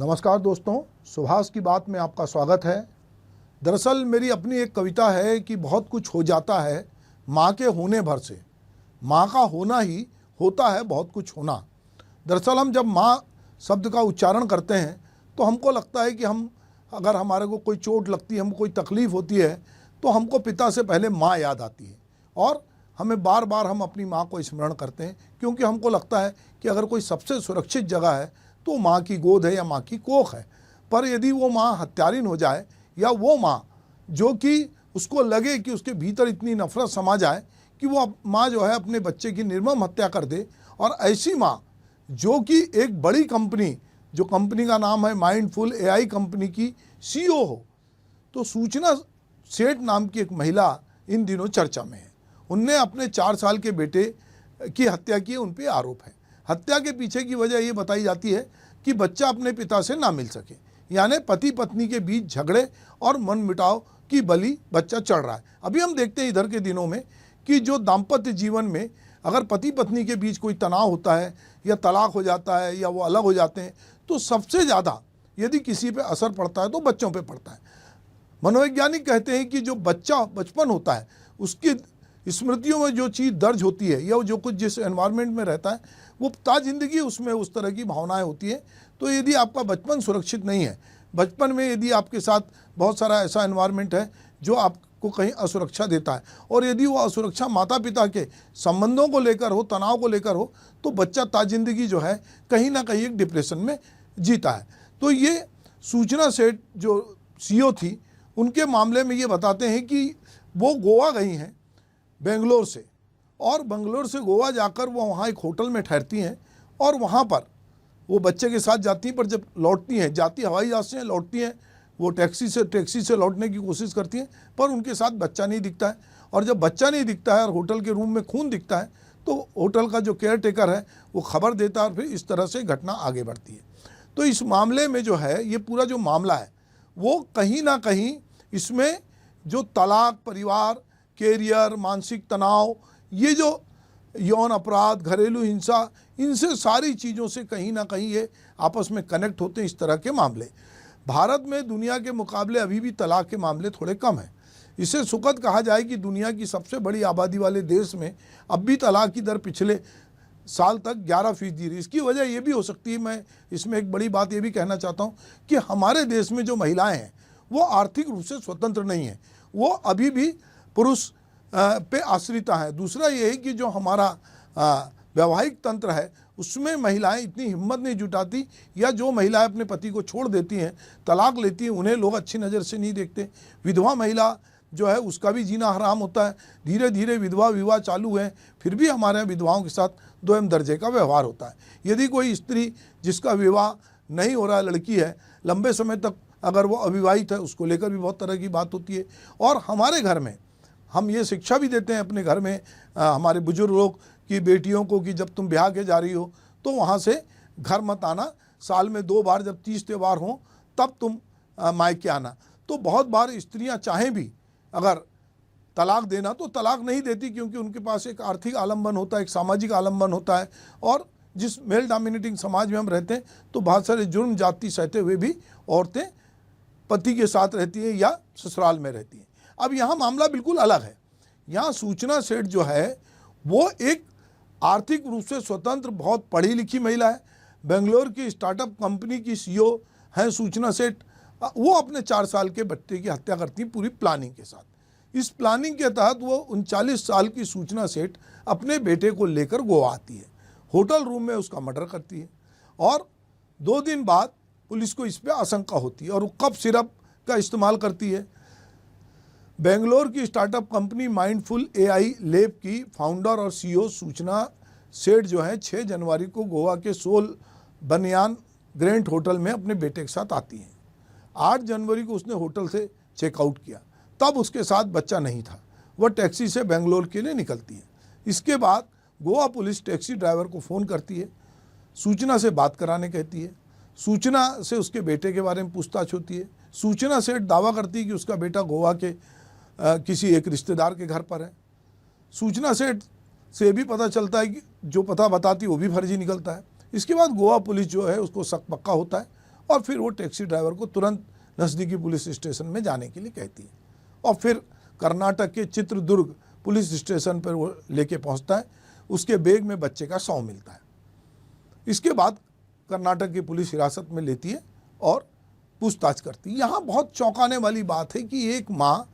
नमस्कार दोस्तों, सुभाष की बात में आपका स्वागत है। दरअसल मेरी अपनी एक कविता है कि बहुत कुछ हो जाता है माँ के होने भर से। माँ का होना ही होता है बहुत कुछ होना। दरअसल हम जब माँ शब्द का उच्चारण करते हैं तो हमको लगता है कि अगर हमारे को कोई चोट लगती है, हमको कोई तकलीफ़ होती है तो हमको पिता से पहले माँ याद आती है और हमें बार बार हम अपनी माँ को स्मरण करते हैं, क्योंकि हमको लगता है कि अगर कोई सबसे सुरक्षित जगह है तो माँ की गोद है या माँ की कोख है। पर यदि वो माँ हत्यारिन हो जाए या वो माँ जो कि उसको लगे कि उसके भीतर इतनी नफरत समा जाए कि वो माँ जो है अपने बच्चे की निर्मम हत्या कर दे, और ऐसी माँ जो कि एक बड़ी कंपनी, जो कंपनी का नाम है माइंडफुल एआई कंपनी की सीईओ हो, तो सूचना सेठ नाम की एक महिला इन दिनों चर्चा में है। उनने अपने 4 साल के बेटे की हत्या की, उन पर आरोप है। हत्या के पीछे की वजह ये बताई जाती है कि बच्चा अपने पिता से ना मिल सके, यानी पति पत्नी के बीच झगड़े और मनमुटाव की बलि बच्चा चढ़ रहा है। अभी हम देखते हैं इधर के दिनों में कि जो दाम्पत्य जीवन में अगर पति पत्नी के बीच कोई तनाव होता है या तलाक हो जाता है या वो अलग हो जाते हैं, तो सबसे ज़्यादा यदि किसी पे असर पड़ता है तो बच्चों पे पड़ता है। मनोवैज्ञानिक कहते हैं कि जो बच्चा बचपन होता है उसकी स्मृतियों में जो चीज़ दर्ज होती है या जो कुछ जिस एनवायरनमेंट में रहता है वो ज़िंदगी उसमें उस तरह की भावनाएं होती है। तो यदि आपका बचपन सुरक्षित नहीं है, बचपन में यदि आपके साथ बहुत सारा ऐसा एनवायरनमेंट है जो आपको कहीं असुरक्षा देता है, और यदि वो असुरक्षा माता पिता के संबंधों को लेकर हो, तनाव को लेकर हो, तो बच्चा ज़िंदगी जो है कहीं ना कहीं एक डिप्रेशन में जीता है। तो ये सूचना सेठ जो सीईओ थी, उनके मामले में ये बताते हैं कि वो गोवा गई हैं बेंगलोर से, और बेंगलोर से गोवा जाकर वो वहाँ एक होटल में ठहरती हैं और वहाँ पर वो बच्चे के साथ जाती हैं। पर जब लौटती हैं, जाती हवाई जहाज़ से लौटती हैं, वो टैक्सी से लौटने की कोशिश करती हैं, पर उनके साथ बच्चा नहीं दिखता है। और जब बच्चा नहीं दिखता है और होटल के रूम में खून दिखता है तो होटल का जो केयर टेकर है वो खबर देता है और फिर इस तरह से घटना आगे बढ़ती है। तो इस मामले में जो है ये पूरा जो मामला है वो कहीं ना कहीं इसमें जो तलाक, परिवार, कैरियर, मानसिक तनाव, ये जो यौन अपराध, घरेलू हिंसा, इनसे सारी चीज़ों से कहीं ना कहीं ये आपस में कनेक्ट होते हैं इस तरह के मामले। भारत में दुनिया के मुकाबले अभी भी तलाक के मामले थोड़े कम हैं। इसे सुखद कहा जाए कि दुनिया की सबसे बड़ी आबादी वाले देश में अब भी तलाक की दर पिछले साल तक 11% रही। इसकी वजह ये भी हो सकती है, मैं इसमें एक बड़ी बात ये भी कहना चाहता हूँ कि हमारे देश में जो महिलाएँ हैं वो आर्थिक रूप से स्वतंत्र नहीं हैं, वो अभी भी पुरुष पे आश्रिता है। दूसरा ये है कि जो हमारा वैवाहिक तंत्र है उसमें महिलाएं इतनी हिम्मत नहीं जुटाती, या जो महिलाएं अपने पति को छोड़ देती हैं, तलाक लेती हैं, उन्हें लोग अच्छी नज़र से नहीं देखते। विधवा महिला जो है उसका भी जीना हराम होता है। धीरे धीरे विधवा विवाह चालू है, फिर भी हमारे यहाँ विधवाओं के साथ दोयम दर्जे का व्यवहार होता है। यदि कोई स्त्री जिसका विवाह नहीं हो रहा, लड़की है, लंबे समय तक अगर वो अविवाहित है, उसको लेकर भी बहुत तरह की बात होती है। और हमारे घर में हम ये शिक्षा भी देते हैं अपने घर में हमारे बुजुर्ग लोग की बेटियों को कि जब तुम ब्याह के जा रही हो तो वहाँ से घर मत आना, साल में 2 बार जब 30 त्यौहार हों तब तुम मायके आना। तो बहुत बार स्त्रियाँ चाहें भी अगर तलाक देना तो तलाक नहीं देती, क्योंकि उनके पास एक आर्थिक आलम्बन होता है, एक सामाजिक आलम्बन होता है। और जिस मेल डोमिनेटिंग समाज में हम रहते हैं तो बहुत सारे जुर्म जाति सहते हुए भी औरतें पति के साथ रहती हैं या ससुराल में रहती हैं। अब यहाँ मामला बिल्कुल अलग है। यहाँ सूचना सेठ जो है वो एक आर्थिक रूप से स्वतंत्र, बहुत पढ़ी लिखी महिला है। बेंगलोर की स्टार्टअप कंपनी की सीईओ हैं सूचना सेठ। वो अपने 4 साल के बच्चे की हत्या करती पूरी प्लानिंग के साथ। इस प्लानिंग के तहत वो 39 साल की सूचना सेठ अपने बेटे को लेकर गोवा आती है, होटल रूम में उसका मर्डर करती है, और 2 दिन बाद पुलिस को इस पर आशंका होती है और वो कफ सिरप का इस्तेमाल करती है। बेंगलोर की startup company mindful AI lab की फाउंडर और सीईओ सूचना सेठ जो है 6 जनवरी को गोवा के सोल बनियान ग्रैंड होटल में अपने बेटे के साथ आती हैं। 8 जनवरी को उसने होटल से चेकआउट किया, तब उसके साथ बच्चा नहीं था। वह टैक्सी से बेंगलोर के लिए निकलती है। इसके बाद गोवा पुलिस टैक्सी ड्राइवर को फ़ोन करती है, सूचना से बात कराने कहती है। सूचना से उसके बेटे के बारे में पूछताछ होती है। सूचना सेठ दावा करती है कि उसका बेटा गोवा के किसी एक रिश्तेदार के घर पर है। सूचना सेठ से भी पता चलता है कि जो पता बताती वो भी फर्जी निकलता है। इसके बाद गोवा पुलिस जो है उसको शक पक्का होता है और फिर वो टैक्सी ड्राइवर को तुरंत नज़दीकी पुलिस स्टेशन में जाने के लिए कहती है और फिर कर्नाटक के चित्रदुर्ग पुलिस स्टेशन पर वो लेके पहुंचता है। उसके बैग में बच्चे का शव मिलता है। इसके बाद कर्नाटक की पुलिस हिरासत में लेती है और पूछताछ करती है। यहाँ बहुत चौंकाने वाली बात है कि एक माँ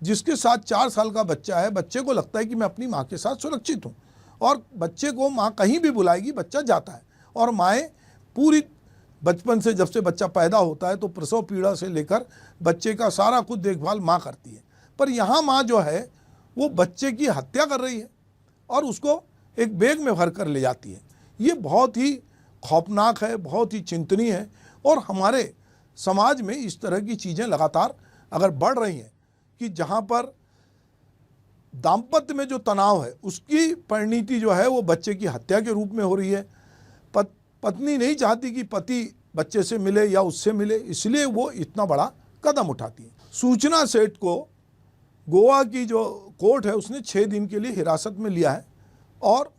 जिसके साथ 4 साल का बच्चा है, बच्चे को लगता है कि मैं अपनी माँ के साथ सुरक्षित हूँ और बच्चे को माँ कहीं भी बुलाएगी बच्चा जाता है। और माएँ पूरी बचपन से, जब से बच्चा पैदा होता है तो प्रसव पीड़ा से लेकर बच्चे का सारा कुछ देखभाल माँ करती है। पर यहाँ माँ जो है वो बच्चे की हत्या कर रही है और उसको एक बैग में भर कर ले जाती है। ये बहुत ही खौफनाक है, बहुत ही चिंतनीय है। और हमारे समाज में इस तरह की चीज़ें लगातार अगर बढ़ रही हैं कि जहाँ पर दाम्पत्य में जो तनाव है उसकी परिणति जो है वो बच्चे की हत्या के रूप में हो रही है। पत्नी नहीं चाहती कि पति बच्चे से मिले या उससे मिले, इसलिए वो इतना बड़ा कदम उठाती है। सूचना सेठ को गोवा की जो कोर्ट है उसने 6 दिन के लिए हिरासत में लिया है और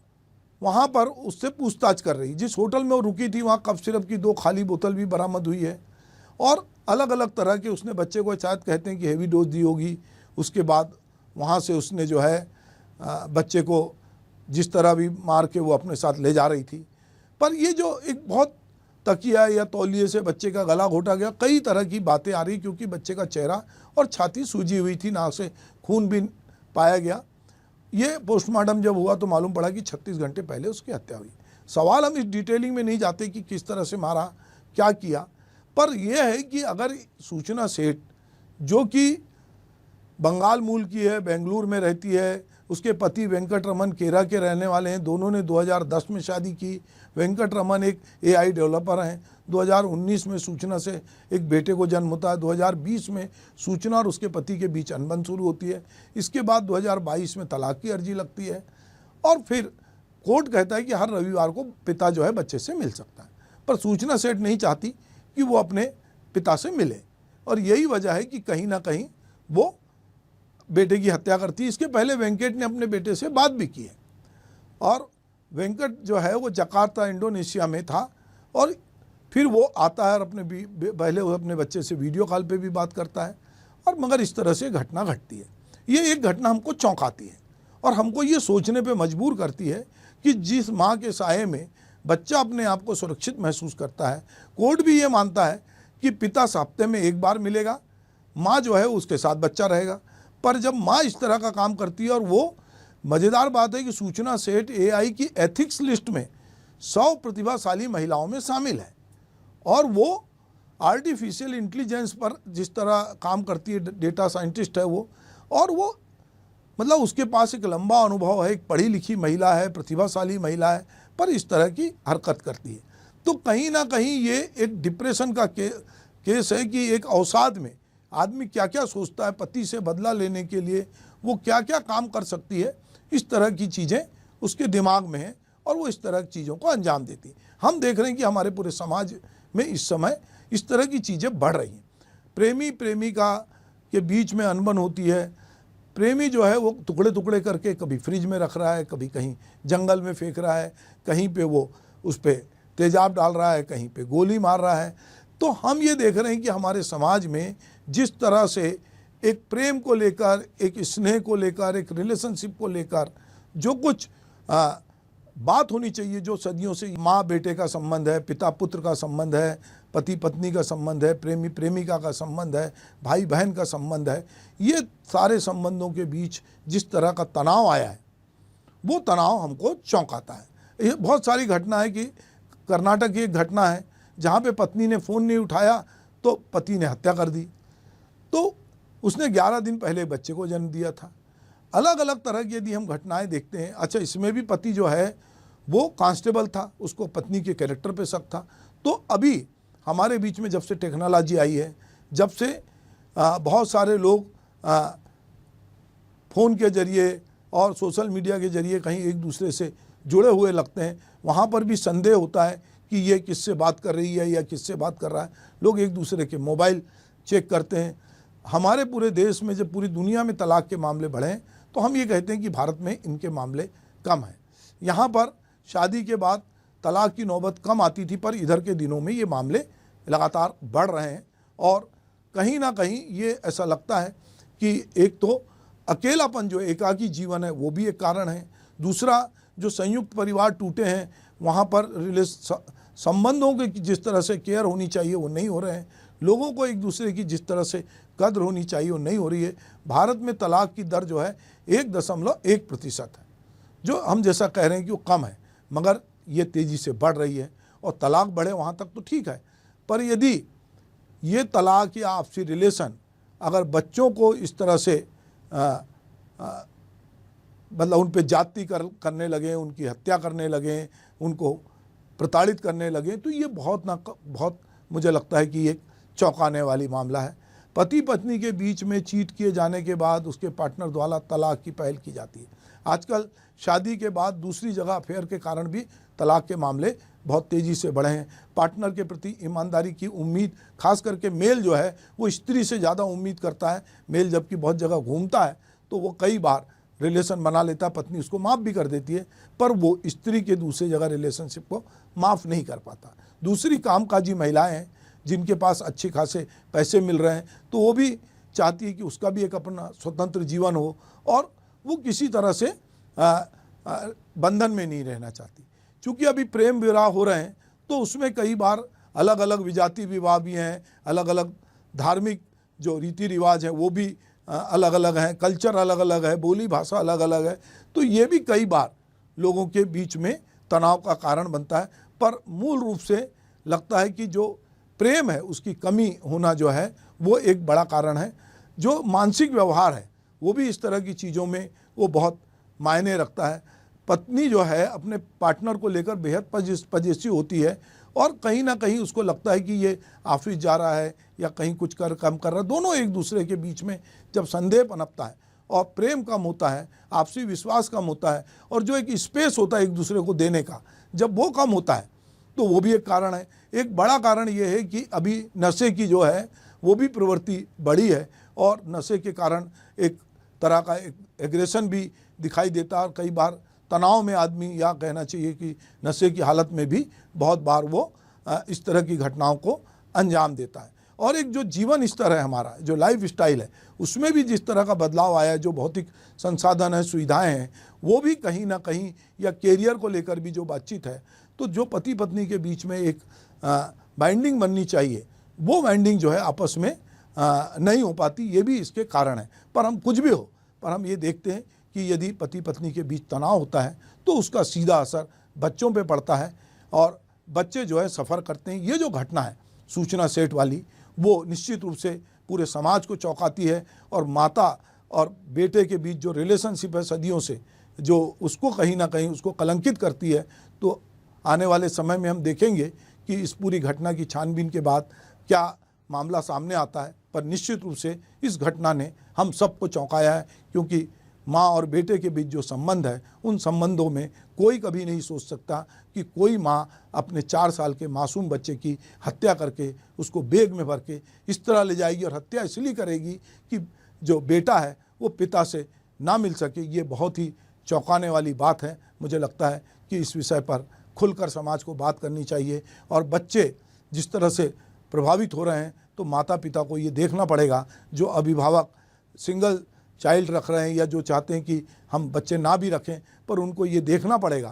वहाँ पर उससे पूछताछ कर रही। जिस होटल में वो रुकी थी वहाँ कफ सिरप की 2 खाली बोतल भी बरामद हुई है और अलग अलग तरह के उसने बच्चे को शायद कहते हैं कि हेवी डोज दी होगी। उसके बाद वहाँ से उसने जो है बच्चे को जिस तरह भी मार के वो अपने साथ ले जा रही थी। पर ये जो एक बहुत तकिया या तौलिए से बच्चे का गला घोटा गया, कई तरह की बातें आ रही क्योंकि बच्चे का चेहरा और छाती सूजी हुई थी, नाक से खून भी पाया गया। ये पोस्टमार्टम जब हुआ तो मालूम पड़ा कि 36 घंटे पहले उसकी हत्या हुई। सवाल हम इस डिटेलिंग में नहीं जाते कि किस तरह से मारा, क्या किया, पर यह है कि अगर सूचना सेठ जो कि बंगाल मूल की है, बेंगलुरु में रहती है, उसके पति वेंकट रमन केरला के रहने वाले हैं, दोनों ने 2010 में शादी की। वेंकट रमन एक AI डेवलपर हैं। 2019 में सूचना से एक बेटे को जन्म होता है। 2020 में सूचना और उसके पति के बीच अनबन शुरू होती है। इसके बाद 2022 में तलाक की अर्जी लगती है और फिर कोर्ट कहता है कि हर रविवार को पिता जो है बच्चे से मिल सकता है। पर सूचना सेठ नहीं चाहती कि वो अपने पिता से मिले और यही वजह है कि कहीं ना कहीं वो बेटे की हत्या करती है। इसके पहले वेंकट ने अपने बेटे से बात भी की है और वेंकट जो है वो जकार्ता इंडोनेशिया में था और फिर वो आता है और पहले वो अपने बच्चे से वीडियो कॉल पे भी बात करता है और मगर इस तरह से घटना घटती है। ये एक घटना हमको चौंकाती है और हमको ये सोचने पे मजबूर करती है कि जिस माँ के साये में बच्चा अपने आप को सुरक्षित महसूस करता है, कोर्ट भी ये मानता है कि पिता हफ्ते में 1 बार मिलेगा, माँ जो है उसके साथ बच्चा रहेगा। पर जब माँ इस तरह का काम करती है और वो मज़ेदार बात है कि सूचना सेठ AI की एथिक्स लिस्ट में 100 प्रतिभाशाली महिलाओं में शामिल है और वो आर्टिफिशियल इंटेलिजेंस पर जिस तरह काम करती है, डेटा साइंटिस्ट है वो, और वो मतलब उसके पास एक लंबा अनुभव है, एक पढ़ी लिखी महिला है, प्रतिभाशाली महिला है, पर इस तरह की हरकत करती है। तो कहीं ना कहीं ये एक डिप्रेशन का केस है कि एक अवसाद में आदमी क्या क्या सोचता है, पति से बदला लेने के लिए वो क्या क्या काम कर सकती है, इस तरह की चीज़ें उसके दिमाग में हैं और वो इस तरह की चीज़ों को अंजाम देती है। हम देख रहे हैं कि हमारे पूरे समाज में इस समय इस तरह की चीज़ें बढ़ रही हैं। प्रेमी प्रेमिका के बीच में अनबन होती है। प्रेमी जो है वो टुकड़े टुकड़े करके कभी फ्रिज में रख रहा है, कभी कहीं जंगल में फेंक रहा है, कहीं पे वो उस पर तेजाब डाल रहा है, कहीं पे गोली मार रहा है। तो हम ये देख रहे हैं कि हमारे समाज में जिस तरह से एक प्रेम को लेकर, एक स्नेह को लेकर, एक रिलेशनशिप को लेकर जो कुछ बात होनी चाहिए, जो सदियों से माँ बेटे का संबंध है, पिता पुत्र का संबंध है, पति पत्नी का संबंध है, प्रेमी प्रेमिका का संबंध है, भाई बहन का संबंध है, ये सारे संबंधों के बीच जिस तरह का तनाव आया है वो तनाव हमको चौंकाता है। ये बहुत सारी घटना है कि कर्नाटक की एक घटना है जहाँ पे पत्नी ने फ़ोन नहीं उठाया तो पति ने हत्या कर दी। तो उसने 11 दिन पहले बच्चे को जन्म दिया था। अलग अलग तरह की यदि हम घटनाएं देखते हैं, अच्छा इसमें भी पति जो है वो कांस्टेबल था, उसको पत्नी के कैरेक्टर पे शक था। तो अभी हमारे बीच में जब से टेक्नोलॉजी आई है, जब से बहुत सारे लोग फ़ोन के ज़रिए और सोशल मीडिया के ज़रिए कहीं एक दूसरे से जुड़े हुए लगते हैं, वहाँ पर भी संदेह होता है कि ये किससे बात कर रही है या किससे बात कर रहा है। लोग एक दूसरे के मोबाइल चेक करते हैं। हमारे पूरे देश में जब पूरी दुनिया में तलाक के मामले बढ़े हैं तो हम ये कहते हैं कि भारत में इनके मामले कम हैं। यहाँ पर शादी के बाद तलाक की नौबत कम आती थी, पर इधर के दिनों में ये मामले लगातार बढ़ रहे हैं और कहीं ना कहीं ये ऐसा लगता है कि एक तो अकेलापन जो एकाकी जीवन है वो भी एक कारण है, दूसरा जो संयुक्त परिवार टूटे हैं वहाँ पर संबंधों की जिस तरह से केयर होनी चाहिए वो नहीं हो रहे हैं, लोगों को एक दूसरे की जिस तरह से कद्र होनी चाहिए वो नहीं हो रही है। भारत में तलाक की दर जो है 1.1% है, जो हम जैसा कह रहे हैं कि वो कम है, मगर ये तेज़ी से बढ़ रही है और तलाक बढ़े वहाँ तक तो ठीक है, पर यदि ये तलाक या आपसी रिलेशन अगर बच्चों को इस तरह से मतलब उन पे जाति करने लगे, उनकी हत्या करने लगे, उनको प्रताड़ित करने लगे, तो ये बहुत मुझे लगता है कि एक चौंकाने वाली मामला है। पति पत्नी के बीच में चीट किए जाने के बाद उसके पार्टनर द्वारा तलाक की पहल की जाती है। आजकल शादी के बाद दूसरी जगह अफेयर के कारण भी तलाक के मामले बहुत तेज़ी से बढ़े हैं। पार्टनर के प्रति ईमानदारी की उम्मीद, खास करके मेल जो है वो स्त्री से ज़्यादा उम्मीद करता है। मेल जबकि बहुत जगह घूमता है तो वो कई बार रिलेशन बना लेता है, पत्नी उसको माफ़ भी कर देती है, पर वो स्त्री के दूसरी जगह रिलेशनशिप को माफ़ नहीं कर पाता। दूसरी कामकाजी महिलाएं हैं जिनके पास अच्छे खासे पैसे मिल रहे हैं, तो वो भी चाहती है कि उसका भी एक अपना स्वतंत्र जीवन हो और वो किसी तरह से बंधन में नहीं रहना चाहती। चूँकि अभी प्रेम विवाह हो रहे हैं तो उसमें कई बार अलग अलग विजातीय विवाह भी हैं, अलग अलग धार्मिक जो रीति रिवाज हैं वो भी अलग अलग हैं, कल्चर अलग अलग है, बोली भाषा अलग अलग है, तो ये भी कई बार लोगों के बीच में तनाव का कारण बनता है। पर मूल रूप से लगता है कि जो प्रेम है उसकी कमी होना जो है वो एक बड़ा कारण है। जो मानसिक व्यवहार है वो भी इस तरह की चीज़ों में वो बहुत मायने रखता है। पत्नी जो है अपने पार्टनर को लेकर बेहद पजेसिव होती है और कहीं ना कहीं उसको लगता है कि ये ऑफिस जा रहा है या कहीं कुछ कम कर रहा है। दोनों एक दूसरे के बीच में जब संदेह पनपता है और प्रेम कम होता है, आपसी विश्वास कम होता है और जो एक स्पेस होता है एक दूसरे को देने का, जब वो कम होता है तो वो भी एक कारण है। एक बड़ा कारण ये है कि अभी नशे की जो है वो भी प्रवृत्ति बढ़ी है और नशे के कारण एक तरह का एक एग्रेशन भी दिखाई देता है और कई बार तनाव में आदमी, या कहना चाहिए कि नशे की हालत में भी बहुत बार वो इस तरह की घटनाओं को अंजाम देता है। और एक जो जीवन स्तर है हमारा, जो लाइफ स्टाइल है, उसमें भी जिस तरह का बदलाव आया है, जो भौतिक संसाधन है, सुविधाएं हैं, वो भी कहीं ना कहीं, या कैरियर को लेकर भी जो बातचीत है, तो जो पति पत्नी के बीच में एक बाइंडिंग बननी चाहिए वो बाइंडिंग जो है आपस में नहीं हो पाती, ये भी इसके कारण है। पर हम कुछ भी हो, पर हम ये देखते हैं कि यदि पति पत्नी के बीच तनाव होता है तो उसका सीधा असर बच्चों पे पड़ता है और बच्चे जो है सफ़र करते हैं। ये जो घटना है सूचना सेट वाली, वो निश्चित रूप से पूरे समाज को चौंकाती है और माता और बेटे के बीच जो रिलेशनशिप है सदियों से, जो उसको कहीं ना कहीं उसको कलंकित करती है। तो आने वाले समय में हम देखेंगे कि इस पूरी घटना की छानबीन के बाद क्या मामला सामने आता है, पर निश्चित रूप से इस घटना ने हम सबको चौंकाया है, क्योंकि माँ और बेटे के बीच जो संबंध है उन संबंधों में कोई कभी नहीं सोच सकता कि कोई माँ अपने 4 साल के मासूम बच्चे की हत्या करके उसको बैग में भर के इस तरह ले जाएगी और हत्या इसलिए करेगी कि जो बेटा है वो पिता से ना मिल सके। ये बहुत ही चौंकाने वाली बात है। मुझे लगता है कि इस विषय पर खुलकर समाज को बात करनी चाहिए और बच्चे जिस तरह से प्रभावित हो रहे हैं तो माता पिता को ये देखना पड़ेगा, जो अभिभावक सिंगल चाइल्ड रख रहे हैं या जो चाहते हैं कि हम बच्चे ना भी रखें, पर उनको ये देखना पड़ेगा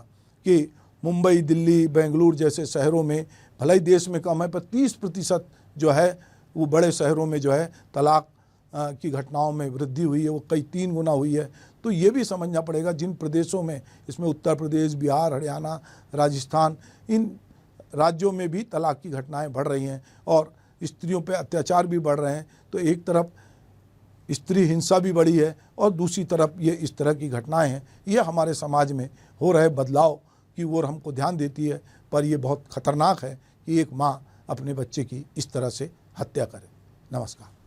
कि मुंबई, दिल्ली, बेंगलुरु जैसे शहरों में, भले ही देश में कम है, पर 30% जो है वो बड़े शहरों में जो है तलाक की घटनाओं में वृद्धि हुई है, वो कई 3 गुना हुई है। तो ये भी समझना पड़ेगा जिन प्रदेशों में, इसमें उत्तर प्रदेश, बिहार, हरियाणा, राजस्थान, इन राज्यों में भी तलाक की घटनाएं बढ़ रही हैं और स्त्रियों पे अत्याचार भी बढ़ रहे हैं। तो एक तरफ स्त्री हिंसा भी बढ़ी है और दूसरी तरफ ये इस तरह की घटनाएं हैं। ये हमारे समाज में हो रहे बदलाव की ओर हमको ध्यान देती है, पर यह बहुत खतरनाक है कि एक माँ अपने बच्चे की इस तरह से हत्या करे। नमस्कार।